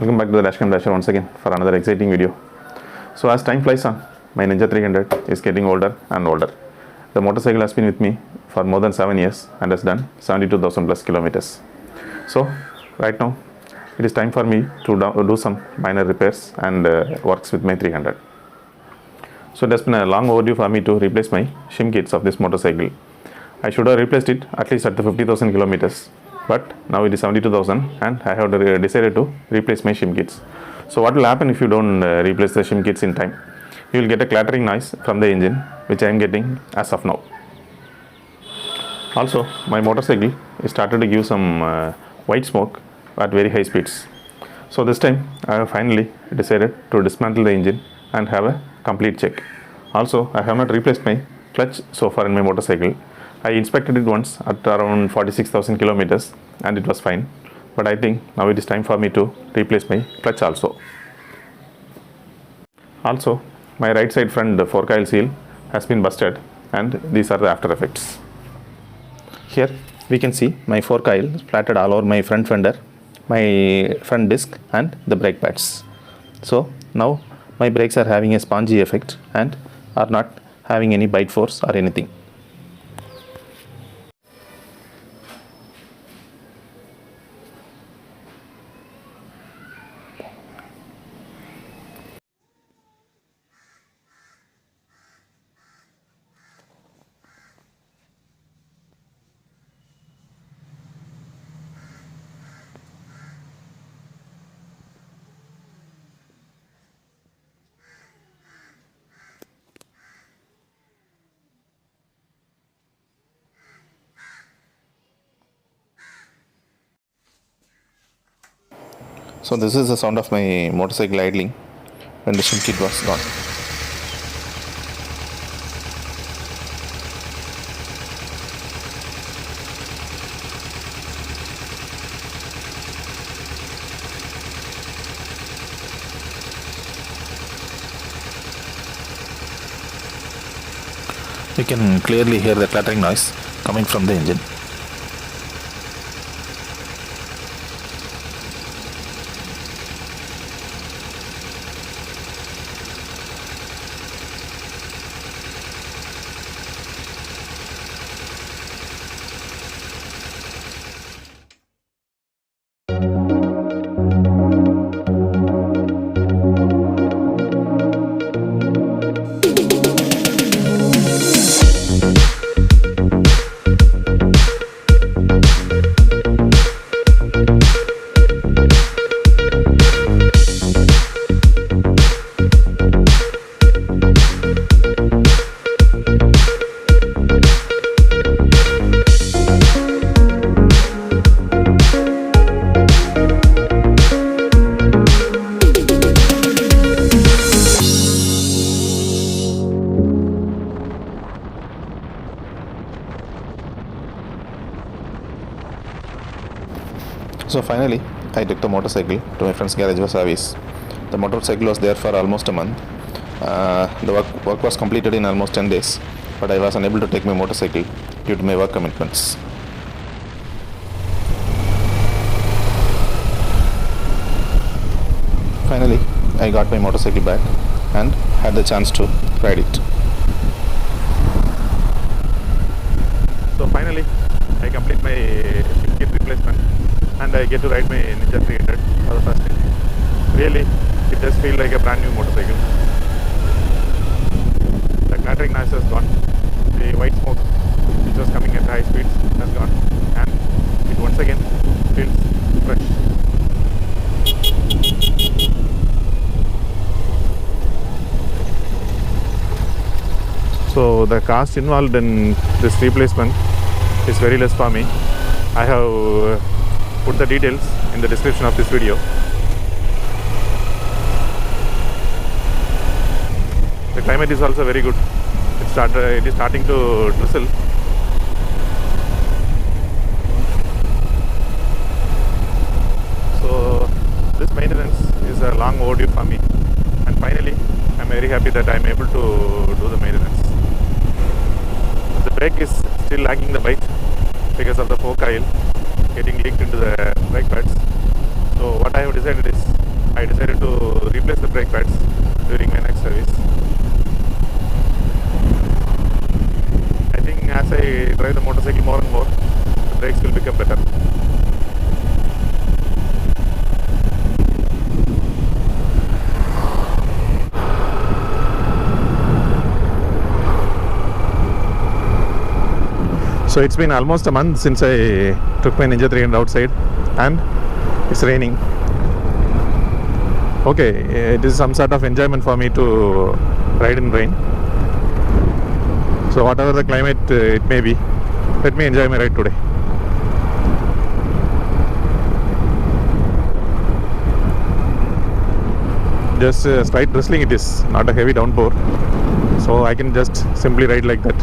Welcome back to the dashcamdasher once again for another exciting video. So as time flies on, my Ninja 300 is getting older and older. The motorcycle has been with me for more than 7 years and has done 72,000 plus kilometers. So right now it is time for me to do some minor repairs and works with my 300. So it has been a long overdue for me to replace my Shim kits of this motorcycle. I should have replaced it at least at the 50,000 kilometers, but now it is 72,000 and I have decided to replace my Shim kits. So what will happen if you don't replace the Shim kits in time? You will get a clattering noise from the engine, which I am getting as of now. Also, my motorcycle is started to give some white smoke at very high speeds. So this time I have finally decided to dismantle the engine and have a complete check. Also, I have not replaced my clutch so far in my motorcycle. I inspected it once at around 46,000 kilometers and it was fine, but I think now it is time for me to replace my clutch also. Also, my right side front fork seal has been busted and these are the after effects. Here we can see my fork is splattered all over my front fender, my front disc and the brake pads. So now my brakes are having a spongy effect and are not having any bite force or anything. So this is the sound of my motorcycle idling when the Shim kit was gone. You can clearly hear the clattering noise coming from the engine. So finally, I took the motorcycle to my friend's garage for service. The motorcycle was there for almost a month. The work was completed in almost 10 days, but I was unable to take my motorcycle due to my work commitments. Finally, I got my motorcycle back and had the chance to ride it. So finally, I complete my Shim kit replacement and I get to ride my Ninja 300 for the first time. Really, it does feel like a brand new motorcycle. The clattering noise has gone. The white smoke which was coming at high speeds has gone, and it once again feels fresh. So the cost involved in this replacement is very less for me. I have put the details in the description of this video. The climate is also very good. It is starting to drizzle. So this maintenance is a long overdue for me, and finally I am very happy that I am able to do the maintenance. The brake is still lagging the bike because of the fork oil getting leaked into the brake pads. So what I have decided is I decided to replace the brake pads during my next service. I think as I drive the motorcycle more and more, the brakes will become better. So it's been almost a month since I took my Ninja 300 outside, and it's raining. Okay, it is some sort of enjoyment for me to ride in rain. So whatever the climate it may be, let me enjoy my ride today. Just slight drizzling it is, not a heavy downpour. So I can just simply ride like that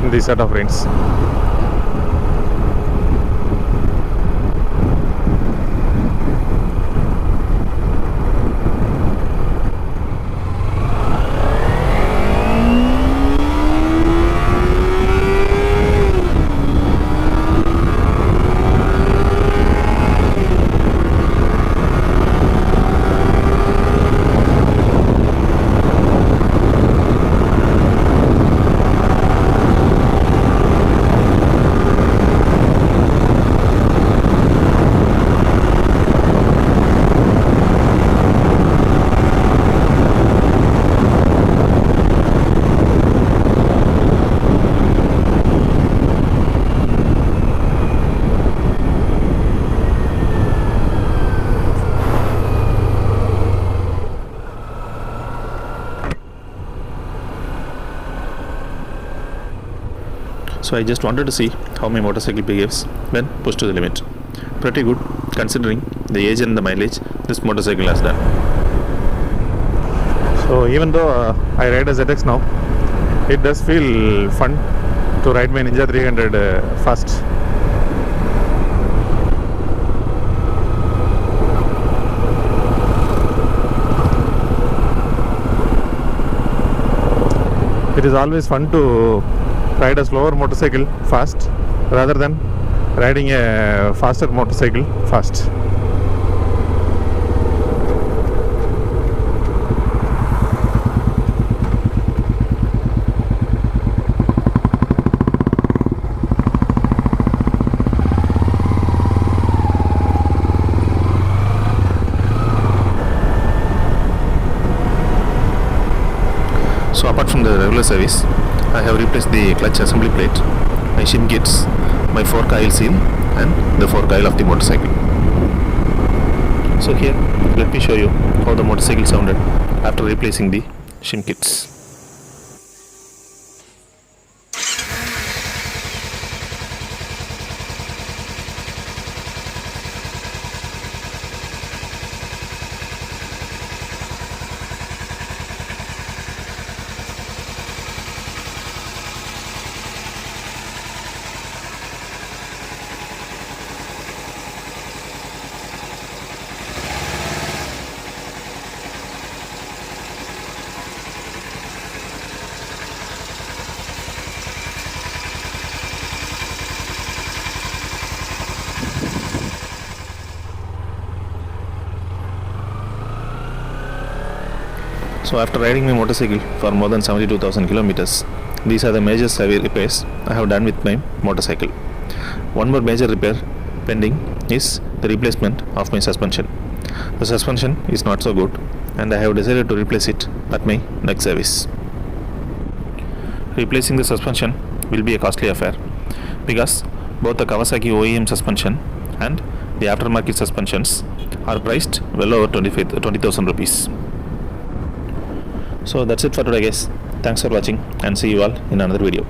in this sort of rains. So I just wanted to see how my motorcycle behaves when pushed to the limit. Pretty good considering the age and the mileage this motorcycle has done. So even though I ride a ZX now, it does feel fun to ride my Ninja 300 fast. It is always fun to ride a slower motorcycle fast rather than riding a faster motorcycle fast. So apart from the regular service, I have replaced the clutch assembly plate, my Shim kits, my fork oil seal and the fork oil of the motorcycle. So here, let me show you how the motorcycle sounded after replacing the Shim kits. So after riding my motorcycle for more than 72,000 kilometers, these are the major severe repairs I have done with my motorcycle. One more major repair pending is the replacement of my suspension. The suspension is not so good and I have decided to replace it at my next service. Replacing the suspension will be a costly affair because both the Kawasaki OEM suspension and the aftermarket suspensions are priced well over 20,000 rupees. So that's it for today guys. Thanks for watching and see you all in another video.